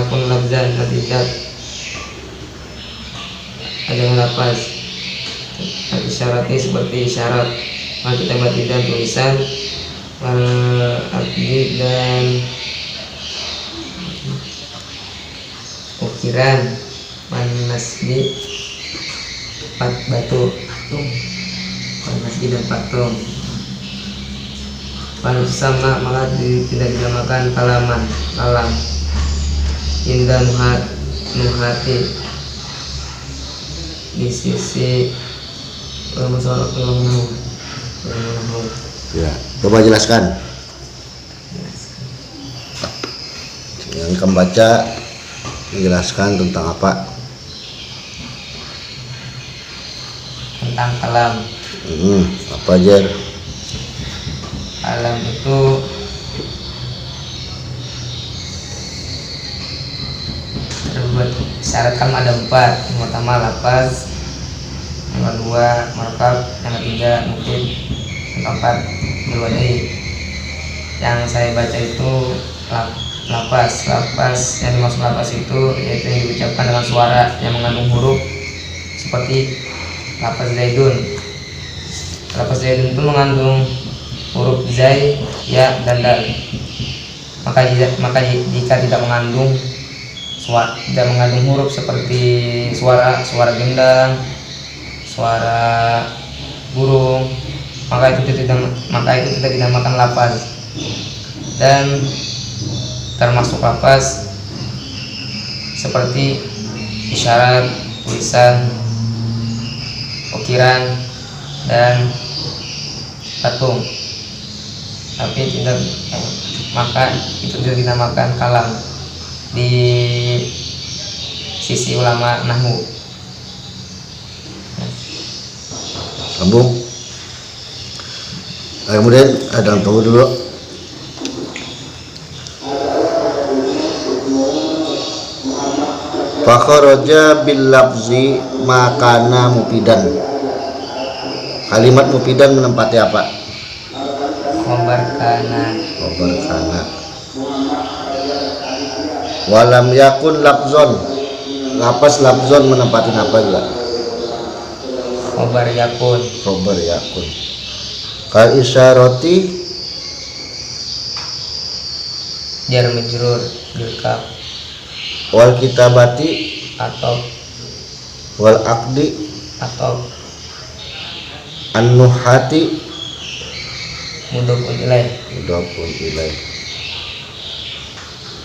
yakun lafzan tidak ada lafaz. Isyaratnya seperti isyarat, kita dan tulisan, abdi dan ukiran, nasbi batu, nasbi dan patung. Sama malah tidak dinamakan kalam indah nuhati di sisi masalah ya, coba jelaskan. Yang kamu baca menjelaskan tentang apa? Tentang kalam. Apa aja? Kalam itu terbuat syarat kalam ada 4. Yang pertama lafaz, yang kedua markab, yang ketiga mungkin, yang keempat diwadai. Yang saya baca itu lafaz. Yang dimaksud lafaz itu yaitu yang diucapkan dengan suara yang mengandung huruf seperti lafaz zaidun. Lafaz zaidun itu mengandung huruf zai, ya, dan dal. Maka jika tidak mengandung huruf seperti suara gendang, suara burung, maka itu tidak dinamakan lafaz. Dan termasuk lafaz seperti isyarat, tulisan, ukiran, dan patung. Tapi maka itu tidak dinamakan kalam di sisi ulama nahwu. Sambung. Kemudian ada tunggu dulu. Fakharaja bil lafzi makana mufidan. Kalimat mufidan menempati apa? Khobar kana. Walam yakun lafzon. Lafaz lafzon menempati apa juga? Khobar yakun. Kal isyarati jar majrur bil kaf. Wal kitabati atau wal aqdi atau an-nuhati mudhofun ilaih.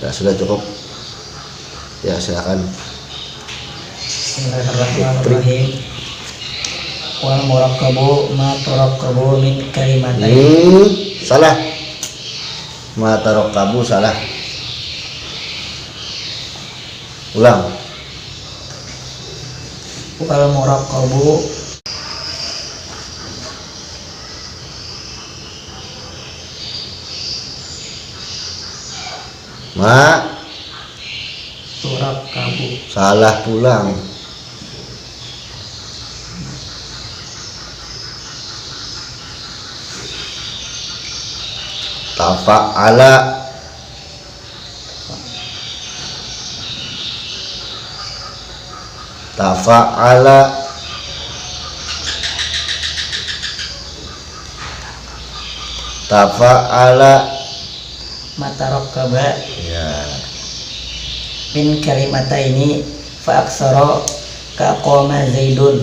Ya, sudah cukup. Ya, silakan. Bismillahirrahmanirrahim. Wal murakkabu ma turakkabu min kalimatain. Salah. Ma tarakkabu salah. Ulang. Wal murakkabu ma turakkabu salah pulang. Tafa'ala matarakkaba ya. Min kalimataini fa aksara ka qama zaidun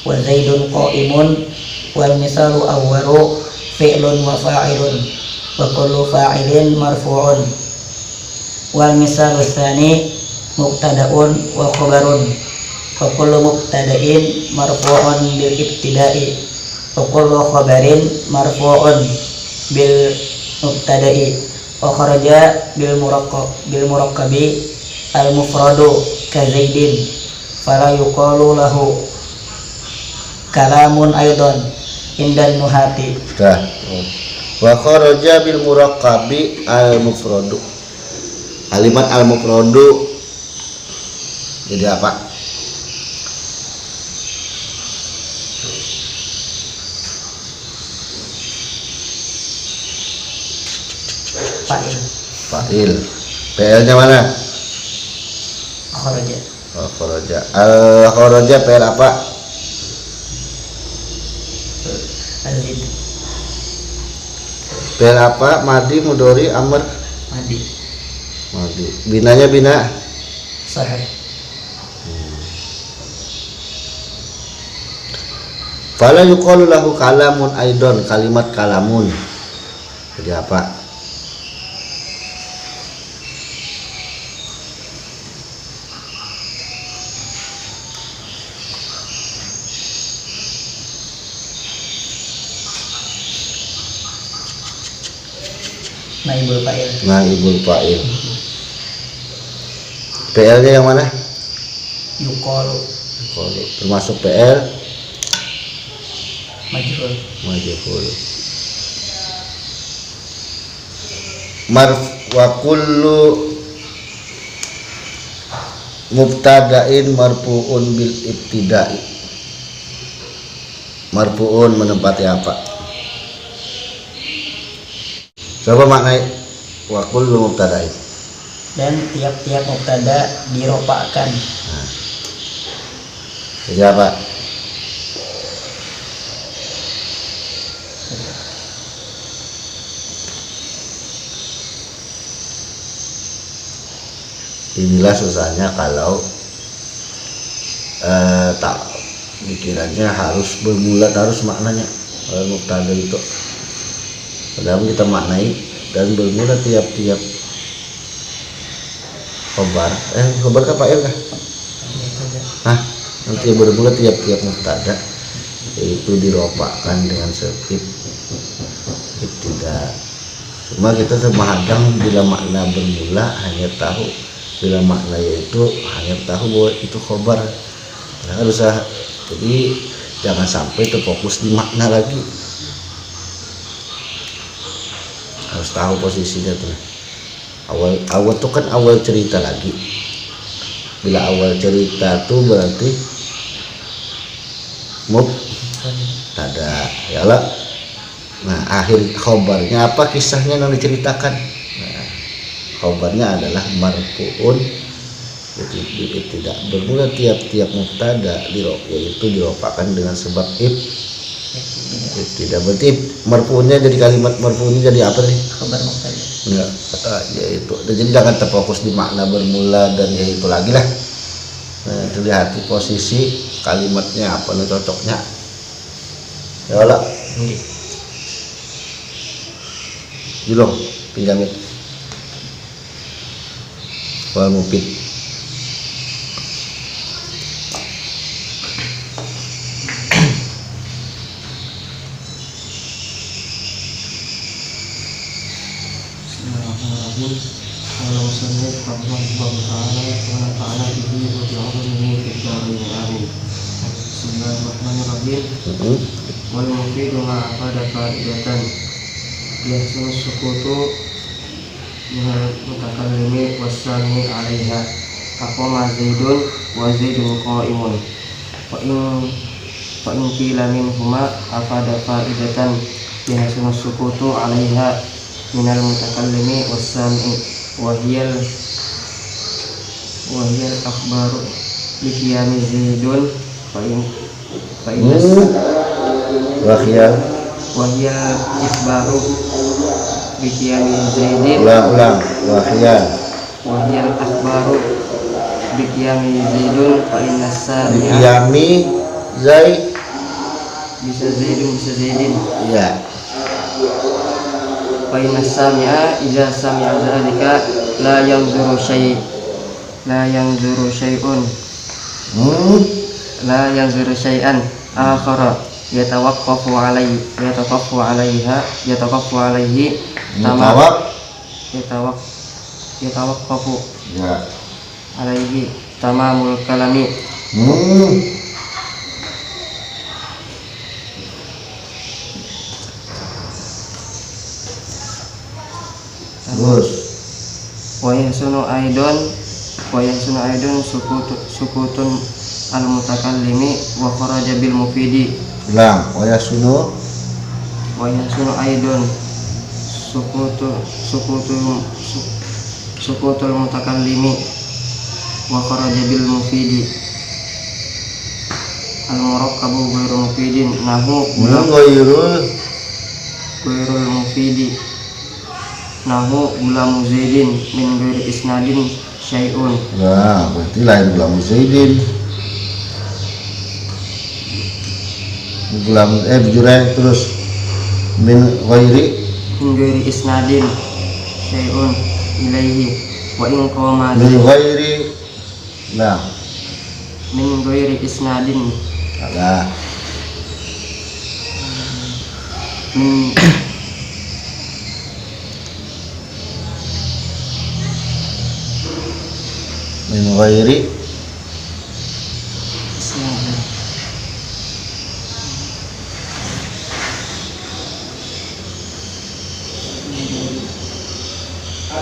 wa zaidun qa'imun wal misalu awwalu fi'lun wa fa'ilun wa kullu fa'ilin marfu'un wal misalu tsani mubtada'un wa khabarun wa kullu mubtada'in marfu'un bil ibtida'i wa kullu khabarin marfu'un bil mubtada'i wa kharaja bil murakkabi al mufradu ka zaidin fala yuqalu lahu kalamun aidan indan nuhati. Sudah. Wa kharaja bil murakkabi al mufradu. Kalimat al mufradu jadi apa? Fa'il. PL-nya mana? kharaja. Oh, kharaja. Al kharaja fi'il apa? Azid. Fi'il apa? Madi, mudhari, amr. Madi. Madi. Binanya bina. Sahih. Fala yuqalu lahu kalamun aidon, kalimat kalamun. Jadi apa? Naibul fa'il. Naibul fa'il. PL-nya yang mana? Yuqalu. Kalau termasuk PL Majhul. majhul. Marf wa kullu mubtada'in marfu'un bil ibtida'i. Marfu'un menempati apa? Coba maknai wa kullu mubtada'in. Dan tiap-tiap mubtada dirofakkan. Jadi apa? Inilah susahnya kalau tak pikirannya harus bermula harus maknanya mubtada itu. Padahal kita maknai dan bermula tiap-tiap khobar. Khobar apa ya kah? Nah, nanti bermula tiap-tiap mubtada itu dirofakkan dengan sebab tidak. Cuma kita memahami bila makna bermula hanya tahu, bila makna yaitu hanya tahu bahwa itu khobar. Harus jadi jangan sampai terfokus di makna lagi. Harus tahu posisinya tuh. Awal tuh kan awal cerita lagi. Bila awal cerita tuh berarti mubtada ya lah. Nah, akhir khobarnya apa, kisahnya yang diceritakan. Nah, khobarnya adalah marfu'un, jadi tidak bermula tiap-tiap mubtada yaitu dirofakkan dengan sebab tidak. Berarti marfu'unnya jadi kalimat marfu'unnya jadi apa nih? Khabar mubtada. Enggak, yaitu. Jadi jangan terfokus di makna bermula dan yaitu lagi lah. Nah, itu lihat posisi kalimatnya apa nih cocoknya. Ya lah. Julung, pinjamin. Wal mufid. Bismillahirrahmanirrahim. Walau sami Allah Ta'ala wa nafa'ana bihi wa bi'ulumihi fid dharain amin. Bismillahirrahmanirrahim. Wal mufidu ma'afada fa'idatan yahsunu sukutu minal mutakallimi wassami 'alaiha aqama zaidun wa zaidun qa'imun fa in qila minhuma afada fa'idatan yahsunu sukutu 'alaiha minal mutakallimi wassami wa hiya akhbaru bi qiyami zaidun fa in wahiyal isbaru bikiyami zaidin ulang wahiyal akhbaru bikiyami zaidun fa inna sami'a bikiyami bisa zaidin ya fa inna sami'a iza sami'a dzalika la yanzuru syai'an akhara yatawaqqafu alaihi yatawaqqafu ya alaihi tamamul kalami terus wa yahsunu aidon sukutun al mutakallimi wa kharaja bil mufidi ulang wayasunu aidon sukutul mutakallimi wa kharaja bil mufidi al murakkabu ghairu mufidin nahu Ghairul ghairul mufidi nahu gulamu zaidin min ghairi isnadin syai'un. nah berarti lain gulam Zaidin gulam jureh terus min ghairi Min ghairi isnadin syai'un ilaihi wa in qama min ghairi nah min ghairi isnadin ada min min ghairi isnadin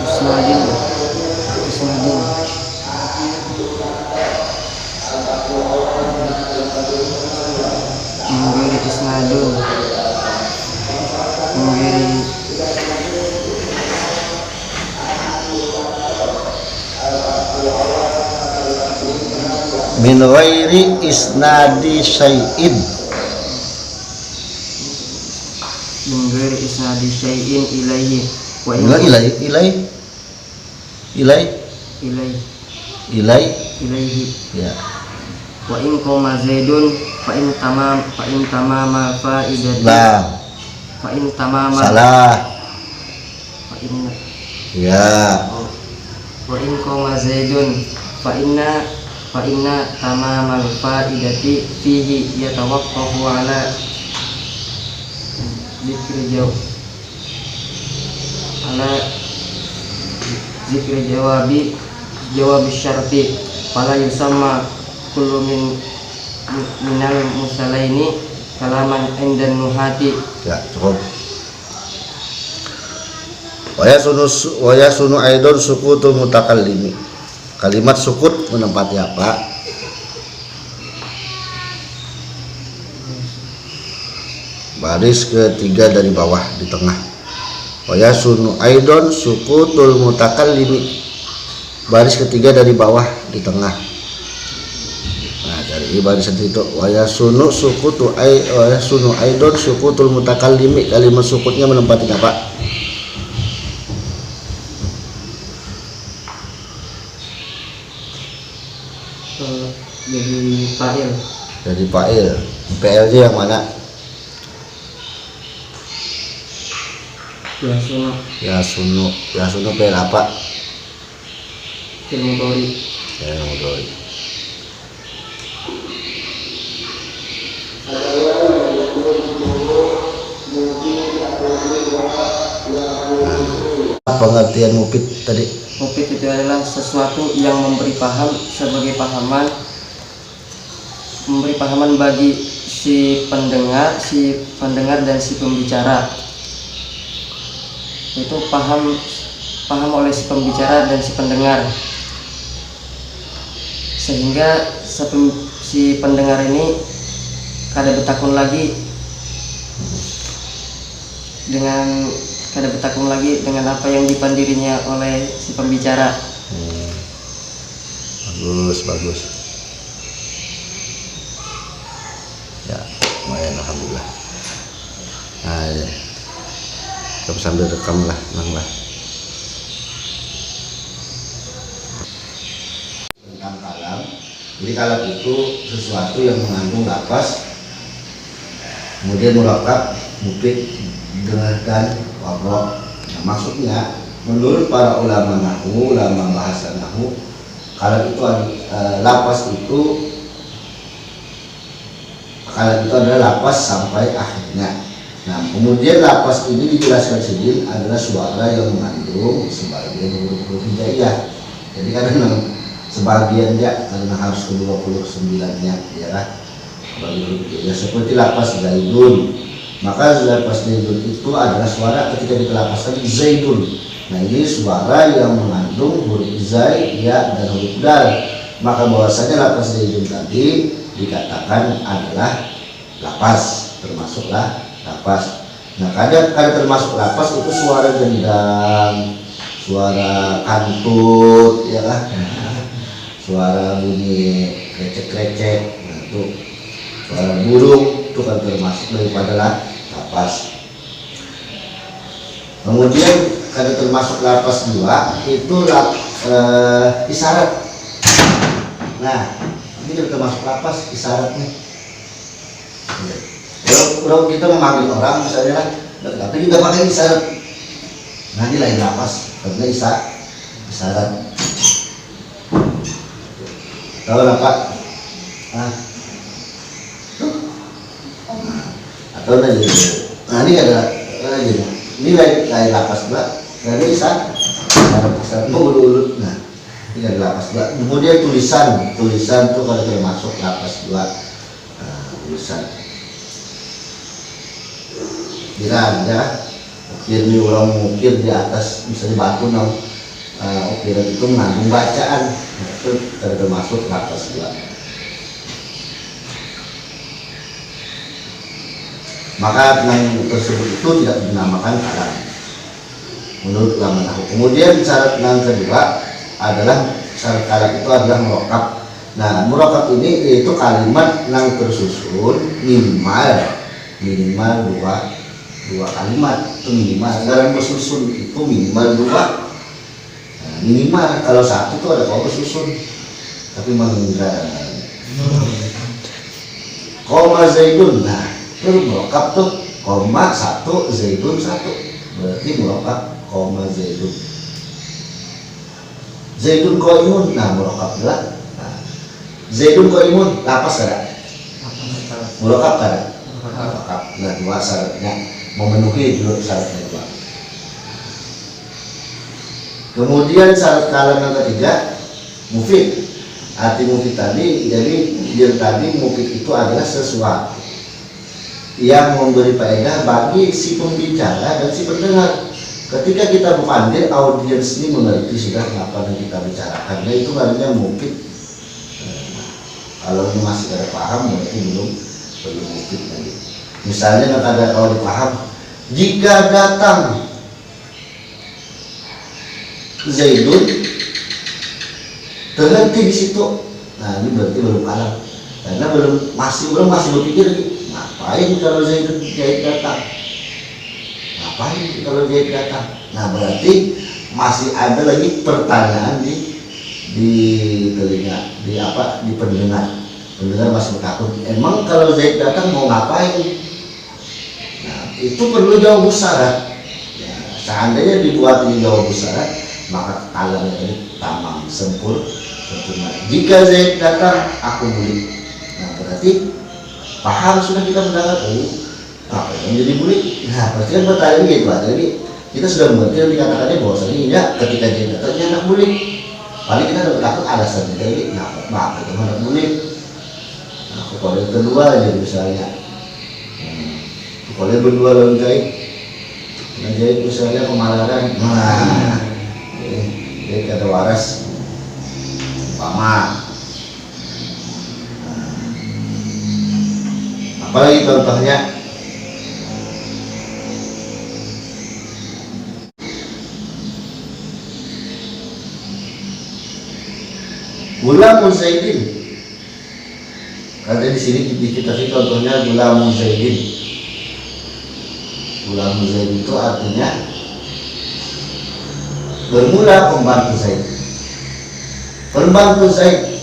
isnadin isnadin min ghairi isnadin min ghairi min ghairi isnadi syai'in min ghairi isnadi syai'in ilaihi wa in enggak ilai ilai ilai ilaihi ilai ilaihi ya wa in qama zaidun fa in tamama faidati nah fa in tamama salah fa inna ya wa in qama zaidun fa inna tamamal faidati fihi yatawaqqafu ala zikri jawabi syarti fala yusamma kullu minal musalaini kalaman indan nuhati. ya cukup waya sunu aidon sukutul mutakallimi kalimat sukut menempati apa baris ketiga dari bawah di tengah waya sunu aidon sukutul mutakallimi baris ketiga dari bawah di tengah. Nah dari barisan itu waya sunu aidon sukutul mutakallimi kalimat sukutnya menempati apa Jadi fa'il dari fa'il PL-nya yang mana ya sunu ya sunu PL apa fil mudhari ya mudhari pengertian mufid tadi mufid itu adalah sesuatu yang memberi paham sebagai memberi pahaman bagi si pendengar dan si pembicara. Itu paham oleh si pembicara dan si pendengar, sehingga si pendengar ini kada betakun lagi dengan apa yang dipandirinya oleh si pembicara. Bagus ya lumayan alhamdulillah. Nah ya. Kita sambil rekam lah tentang kalam. Jadi kalam itu sesuatu yang mengandung lafaz kemudian murakkab mufid dan wabrok. Nah, maksudnya menurut para ulama nahwu, ulama bahasa nahwu, kalam itu lafaz itu adalah lafaz sampai akhirnya. Nah, kemudian lafaz ini dijelaskan sendiri adalah suara yang mengandung sebagian huruf-huruf hijaiyah. Jadi kadang sebagian ya karena harus ke 29-nya ya kan. Bagi huruf hijaiyah seperti lafaz zaidun. Maka lafaz zaidun itu adalah suara ketika dilafazkan zaidun. Nah, ini suara yang mengandung huruf zai, ya dan huruf dal. Maka bahwasanya lafaz zaidun tadi dikatakan adalah lafaz, termasuklah lafaz. Nah, kadang termasuk lafaz itu suara gendang, suara kantut, ya lah, suara bunyi krecek-krecek, nah itu suara burung itu kan termasuk daripada lapas. Kemudian kalau termasuk lapas 2 itu isyarat. Nah ini juga termasuk lapas isyaratnya. Kalau kita memanggil orang misalnya kan, tapi juga pakai isyarat. Nah ini lain lapas karena isyarat. Tahu lah Pak? Atau lagi. Nah ini ada lagi. Ini lain lapas juga. Karena isyarat mengulur-ulur. Nah ini ada lapas juga. Kemudian tulisan tuh kalau termasuk lapas 2. Tulisan. Kira ada ukir nih orang mengukir di atas misalnya batu ukiran itu mengandung bacaan, itu termasuk lapas 2. Maka yang tersebut itu tidak dinamakan kalam menurut ulama nahwu. Kemudian syarat yang kedua adalah syarat kalam itu adalah murokab. Nah murokab ini yaitu kalimat yang tersusun minimal dua kalimat itu minimal. Dalam bersusun itu minimal 2. Minimal kalau 1 itu ada koma susun, tapi menghindar koma zaidun. Nah itu murokab tuh koma 1 zaidun 1 berarti murokab koma zaidun qaimun. Nah murokab adalah zaidun qaimun lapas ada murokab ada murokab. Nah 2 syaratnya memenuhi dulu syaratnya 2. Kemudian syarat kalam yang ketiga mufid. Arti mufid tadi, jadi yang tadi mufid itu adalah sesuatu yang memberi faedah bagi si pembicara dan si pendengar. Ketika kita memanggil audiens ini mengerti sudah apa yang kita bicarakan, nah itu namanya mufid. Kalau ini masih ada paham berarti belum mufid lagi. Misalnya kalau dipaham, jika datang Zaidun terhenti di situ. Nah ini berarti belum kalam, karena orang masih berpikir ngapain kalau Zaid datang, ngapain kalau Zaid datang. Nah berarti masih ada lagi pertanyaan di telinga, di pendengar masih bertakut. Emang kalau Zaid datang mau ngapain? Nah itu perlu jawab syarat. Ya, seandainya dibuat ini jawab syarat, maka kalamnya ini tamam sempurna. Jika Zaid datang aku mulik. Nah berarti paham sudah kita mendengar apa yang menjadi mulik. Nah berarti kan pertanyaan gitu. Jadi kita sudah mengerti dan dikatakannya bahwasanya ini ketika Zaid datang anak mulik. Paling kita dapat takut ada saja. Jadi maaf itu anak mulik. Nah kode kedua aja misalnya. Kode berdua lawan Zaid. Nah Zaid misalnya kemalaran. Nah jadi kata waras umpama. Apalagi contohnya Gulamun Zaidin. Ada di sini kita sih contohnya Gulamun Zaidin. Gulamun Zaidin itu artinya bermula pembantu Zaid. Pembantu Zaid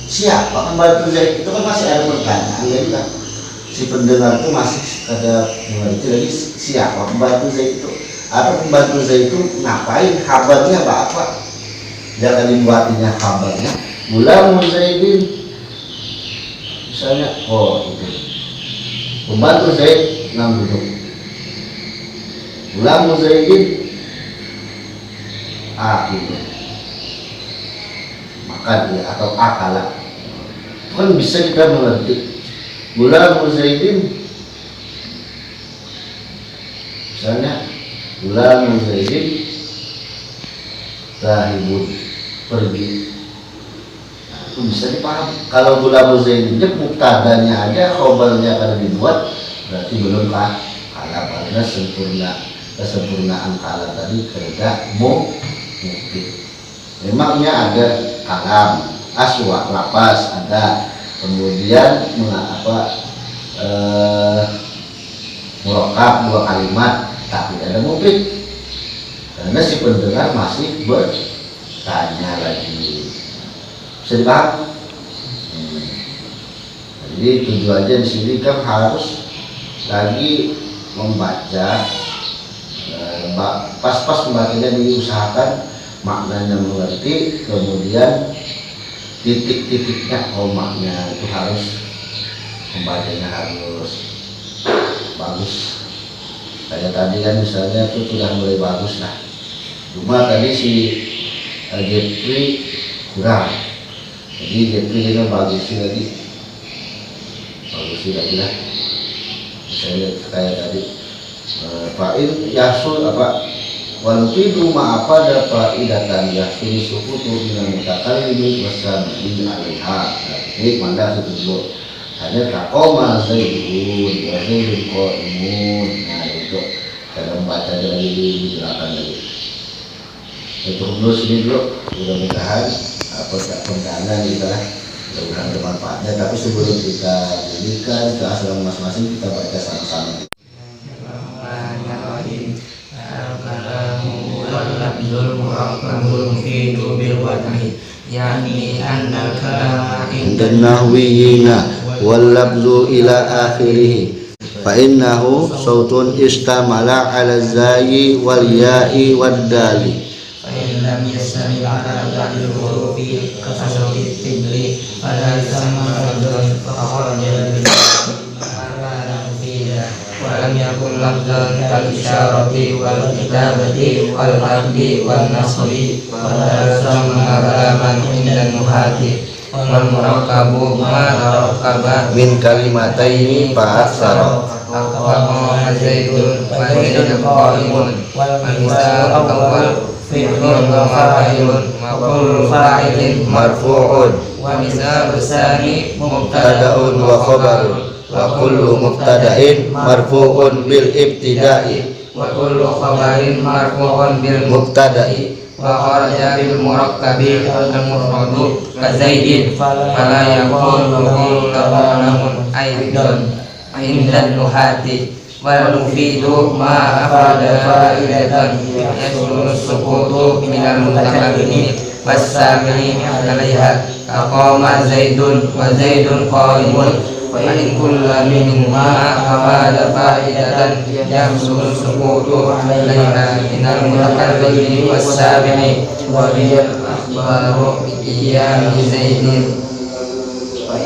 siapa pembantu Zaid? Itu kan masih ada pertanyaan ya kan? Si pendengar itu masih ada mengerti lagi siapa pembantu Zaid itu, atau pembantu Zaid itu ngapain, kabarnya apa? Jangan dibuatinya kabarnya Gulamun Zaidin misalnya, itu pembantu Zaid nang duduk Gulamun Zaidin gitu. Makan ya atau akala itu kan bisa kita mengerti. Gulamun Zaidin misalnya Gulamun Zaidin zahibun pergi. Nah, itu bisa dipaham. Kalau Gulamun Zaidin mubtadanya aja, khobarnya kalau dibuat berarti belum kalam, karena kesempurnaan kalam tadi kerja mufid. Memangnya ada kalam, aswa lapas ada, kemudian murokab 2 kalimat tapi ada mufid, karena si pendengar masih bertanya lagi. Bisa dipaham? Jadi tujuannya di sini kan harus lagi membaca, pas-pas membacanya diusahakan maknanya mengerti, kemudian titik-titiknya komaknya itu harus membacanya harus bagus. Kayak tadi kan misalnya itu sudah mulai bagus lah, cuma tadi si Jeffrey kurang, jadi Jeffrey ini bagusin lagi lah. Misalnya kayak tadi fa'il yasul walufidu ma'apa da fa'idatan yasul sukutu minal mutakallimi wasami'in alaiha. Jadi mana itu dulu hanya kaqoma zaidun wa zaidun qa'imun. Nah itu dalam baca lagi dijelaskan lagi. Itu dulu sini dulu, mudah-mudahan penggalan kita mudah-mudahan bermanfaatnya. Tapi sebelum kita berikan ke asrama masing-masing, kita baca sama-sama. Dan nahwiyina wal labzu ila akhirih fa innahu sautun istamala ala zayi wal ya'i wad dali fa in lam yastami ala al-hurufi ka sawti tibli fala yusamma rajulun fa kharaja bil walam yakun lafzan kal isyarati wal kitabati wal abdi wal nasri wala sama kalaman indan nuhati wal murakkabu ma rakkaba min kalimataini fa aksara aqama zaidun wa zaidun qa'imun wal misal awal fi'lun wa fa'ilun wa kullu fa'ilin marfu'un wa misal tsani mubtada'un wa khabarun wa kullu mubtada'in marfu'un bil ibtida'i wa kullu khabarin marfu'un bil mubtada'i wa kharaja bil murakkabi al mufradu ka zaidin fala yakunu lamun aidan indan nuhati wal mufidu ma afrada fa'idatan yasulu sukutu minal mutakallimi was-sami'i 'alaiha aqama zaidun wa zaidun qa'imun wa in kullu minhuma afada fa'idatan yahsul sukutu 'alaiha minal mutakallimi was-sami'i wa bil akhbaru bi qiyami zaidin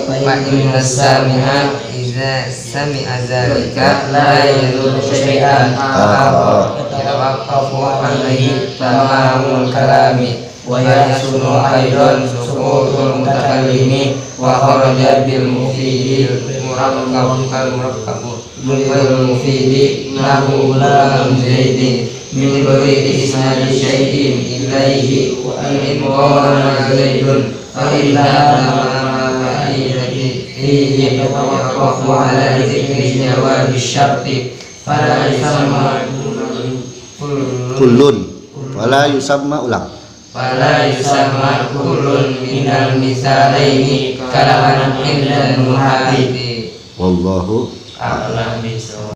fa inna as-sami'a idza sami'a zalika la yadullu syai'an yatawaqqafu 'alaihi tamamul kalami wa yasunu aidan sukutul mutakallimi wa kharaja bil mufidil murakkab kal murakkabu wal mufidi lahu lam zaidi min ghairi isnadi syai'in ilaihi wa in qala zaidun fa inna ma'idati fihi yatawaqqafu ala dzikri jawab syarti fala yusamma kullun fala yusamma ulang fala yusamma kullun minal misalaini kalaman indan muhadidi wallahu a'lam bishawab.